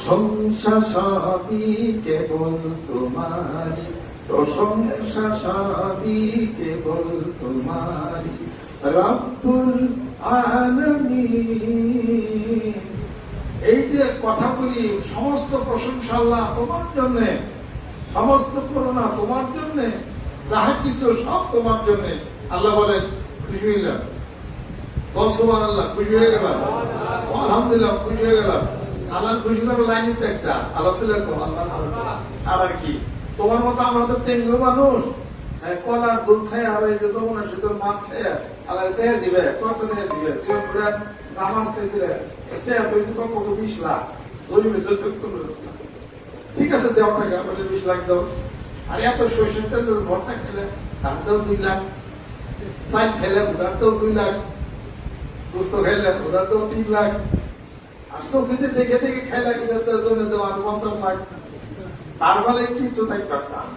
প্রশংসা সবই কেবল তোমারি, প্রশংসা সবই কেবল তোমারি রব্বুল আলামিন। এই যে কথাগুলি, সমস্ত প্রশংসা আল্লাহ তোমার জন্য, সমস্ত করুণা তোমার জন্য, যাহা কিছু সব তোমার জন্য। আল্লাহ বলেন খুশি হইলাম, সুবহানাল্লাহ, খুশি হয়ে গেলাম, আলহামদুলিল্লাহ, খুশি হয়ে গেলাম। আল্লাহ খুশি করার লাইন তো একটা, আলহামদুলিল্লাহ। আর কি তোমার মতো আমরা তো তেঙ্গু মানুষ, কলার দুধ খাই আর এই যে যমুনা সেতুর মাছ খাই আল্লাহ দেয়া দিবে, কত দেয়া দিবে। জীবন করে নামাজ খাইছিলে 20 লাখ, ঠিক আছে দেওয়া টাকা আমাদের 20 লাখ দাও। আর এত সরষের তেল ভরটা খেলে তার দাও 2 লাখ, চাল খেলে ওটার দাও 2 লাখ, সুস্থ খেলে ওটার দাও 3 লাখ। আর চোখে দেখে দেখে খাইলা কিন্তু জমে দেওয়া 50 লাখ। তার মানে কিছু তাই পারতাম।